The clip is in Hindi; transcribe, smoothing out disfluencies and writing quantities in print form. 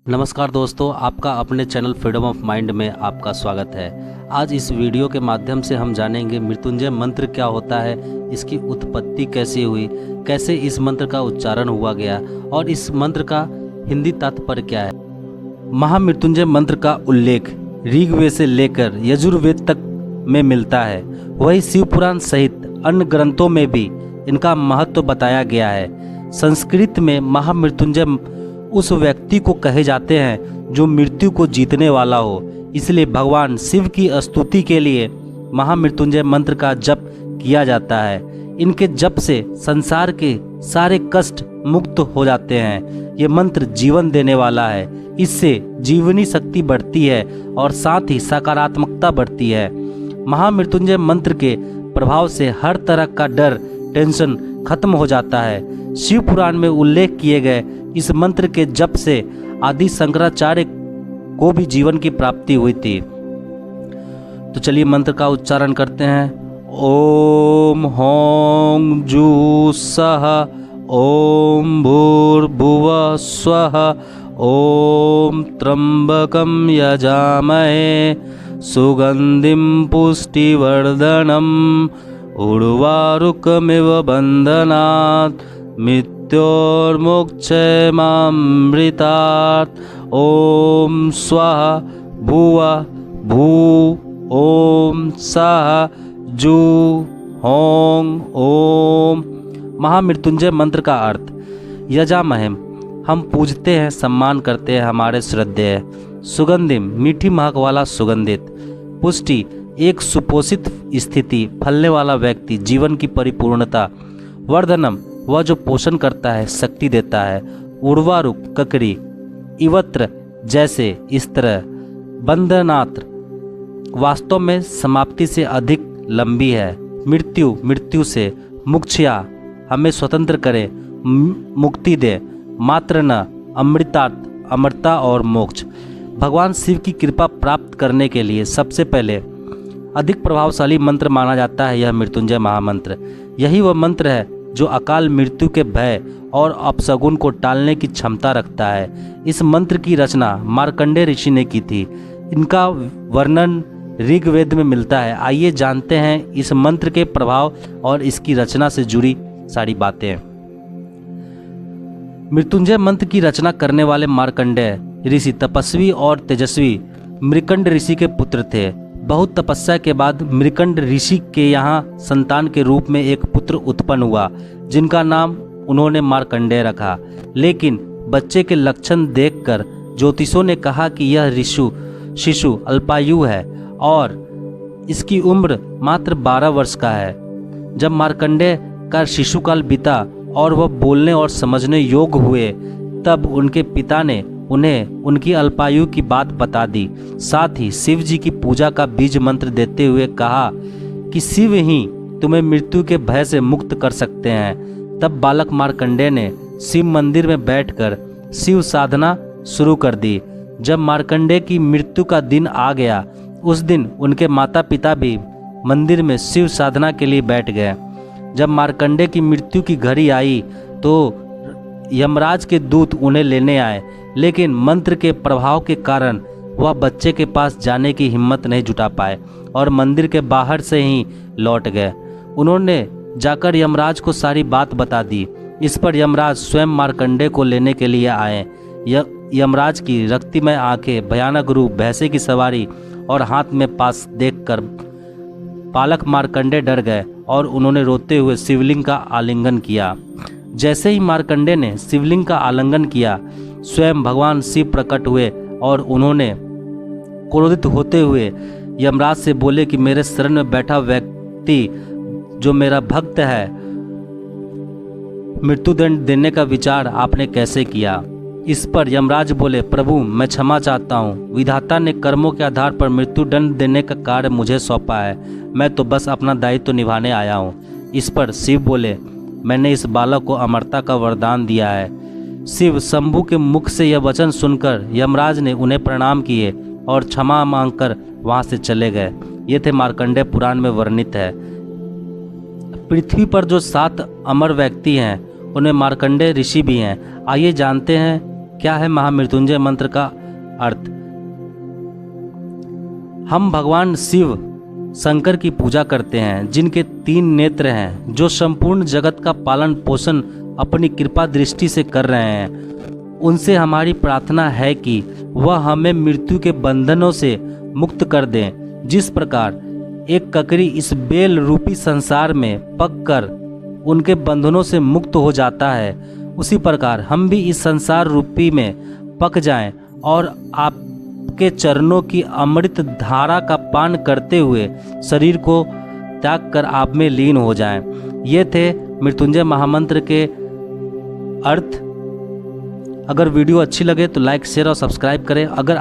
नमस्कार दोस्तों, आपका अपने चैनल फ्रीडम ऑफ माइंड में आपका स्वागत है। आज इस वीडियो के माध्यम से हम जानेंगे मृत्युंजय मंत्र क्या होता है, इसकी उत्पत्ति कैसे हुई, कैसे इस मंत्र का उच्चारण हुआ गया और इस मंत्र का हिंदी तात्पर्य क्या है। महामृत्युंजय मंत्र का उल्लेख ऋग्वेद से लेकर यजुर्वेद तक में मिलता है। वही शिव पुराण सहित अन्य ग्रंथों में भी इनका महत्व बताया गया है। संस्कृत में महामृत्युंजय उस व्यक्ति को कहे जाते हैं जो मृत्यु को जीतने वाला हो, इसलिए भगवान शिव की स्तुति के लिए महामृत्युंजय मंत्र का जप किया जाता है। इनके जप से संसार के सारे कष्ट मुक्त हो जाते हैं। ये मंत्र जीवन देने वाला है, इससे जीवनी शक्ति बढ़ती है और साथ ही सकारात्मकता बढ़ती है। महामृत्युंजय मंत्र के प्रभाव से हर तरह का डर, टेंशन खत्म हो जाता है। शिव पुराण में उल्लेख किए गए इस मंत्र के जप से आदि शंकराचार्य को भी जीवन की प्राप्ति हुई थी। तो चलिए मंत्र का उच्चारण करते हैं। ओम हौं जू सह ओम भूर्भुवः स्वः ओम त्र्यंबकं यजामहे सुगंधिं पुष्टिवर्धनम् उर्वारुकमिव बंधनात् मृत्योर्मुक्षयमामृतात् ओम स्वाहा भुवः भू ओम सः जू हों ओम। महामृत्युंजय मंत्र का अर्थ यजामहे, हम पूजते हैं, सम्मान करते हैं, हमारे श्रद्धेय। सुगंधिम, मीठी महक वाला, सुगंधित। पुष्टि, एक सुपोषित स्थिति, फलने वाला व्यक्ति, जीवन की परिपूर्णता। वर्धनम, वह जो पोषण करता है, शक्ति देता है। उर्वारुक, ककड़ी। इवत्र, जैसे, इस तरह। बंधनात्र, वास्तव में समाप्ति से अधिक लंबी है। मृत्यु, मृत्यु से। मुक्षया, हमें स्वतंत्र करे, मुक्ति दे। मात्र न, अमृतार्थ, अमरता और मोक्ष। भगवान शिव की कृपा प्राप्त करने के लिए सबसे पहले अधिक प्रभावशाली मंत्र माना जाता है यह मृत्युंजय महामंत्र। यही वह मंत्र है जो अकाल मृत्यु के भय और अपशगुन को टालने की क्षमता रखता है। इस मंत्र की रचना मार्कंडेय ऋषि ने की थी। इनका वर्णन ऋग्वेद में मिलता है। आइए जानते हैं इस मंत्र के प्रभाव और इसकी रचना से जुड़ी सारी बातें। मृत्युंजय मंत्र की रचना करने वाले मार्कंडेय ऋषि तपस्वी और तेजस्वी मृकंड ऋषि के पुत्र थे। बहुत तपस्या के बाद मृकंड ऋषि के यहाँ संतान के रूप में एक पुत्र उत्पन्न हुआ, जिनका नाम उन्होंने मार्कंडेय रखा। लेकिन बच्चे के लक्षण देखकर ज्योतिषों ने कहा कि यह शिशु अल्पायु है और इसकी उम्र मात्र 12 वर्ष का है। जब मार्कंडेय का शिशुकाल बीता और वह बोलने और समझने योग्य हुए, तब उनके पिता ने उन्हें उनकी अल्पायु की बात बता दी। साथ ही शिव जी की पूजा का बीज मंत्र देते हुए कहा कि शिव ही तुम्हें मृत्यु के भय से मुक्त कर सकते हैं। तब बालक मार्कंडेय ने शिव मंदिर में बैठकर शिव साधना शुरू कर दी। जब मार्कंडेय की मृत्यु का दिन आ गया, उस दिन उनके माता पिता भी मंदिर में शिव साधना के लिए बैठ गए। जब मार्कंडेय की मृत्यु की घड़ी आई तो यमराज के दूत उन्हें लेने आए, लेकिन मंत्र के प्रभाव के कारण वह बच्चे के पास जाने की हिम्मत नहीं जुटा पाए और मंदिर के बाहर से ही लौट गए। उन्होंने जाकर यमराज को सारी बात बता दी। इस पर यमराज स्वयं मार्कंडेय को लेने के लिए आए। यमराज की रक्तिमय आंखें, भयानक रूप, भैंसे की सवारी और हाथ में पास देखकर बालक मार्कंडेय डर गए और उन्होंने रोते हुए शिवलिंग का आलिंगन किया। जैसे ही मार्कंडेय ने शिवलिंग का आलिंगन किया, स्वयं भगवान शिव प्रकट हुए और उन्होंने क्रोधित होते हुए यमराज से बोले कि मेरे शरण में बैठा व्यक्ति जो मेरा भक्त है, मृत्युदंड देने का विचार आपने कैसे किया। इस पर यमराज बोले, प्रभु मैं क्षमा चाहता हूँ। विधाता ने कर्मों के आधार पर मृत्युदंड देने का कार्य मुझे सौंपा है, मैं तो बस अपना दायित्व निभाने आया हूँ। इस पर शिव बोले, मैंने इस बालक को अमरता का वरदान दिया है। शिव शंभु के मुख से यह वचन सुनकर यमराज ने उन्हें प्रणाम किए और क्षमा मांगकर वहां से चले गए। ये थे मार्कंडेय पुराण में वर्णित है। पृथ्वी पर जो 7 अमर व्यक्ति हैं उनमें मार्कंडेय ऋषि भी हैं। आइए जानते हैं क्या है महामृत्युंजय मंत्र का अर्थ? हम भगवान शिव शंकर की पूजा करते हैं, जिनके 3 नेत्र हैं, जो संपूर्ण जगत का पालन पोषण अपनी कृपा दृष्टि से कर रहे हैं। उनसे हमारी प्रार्थना है कि वह हमें मृत्यु के बंधनों से मुक्त कर दें। जिस प्रकार एक ककड़ी इस बेल रूपी संसार में पककर उनके बंधनों से मुक्त हो जाता है, उसी प्रकार हम भी इस संसार रूपी में पक जाएं और आपके चरणों की अमृत धारा का पान करते हुए शरीर को त्याग कर आप में लीन हो जाएं। ये थे मृत्युंजय महामंत्र के अर्थ। अगर वीडियो अच्छी लगे तो लाइक, शेयर और सब्सक्राइब करें। अगर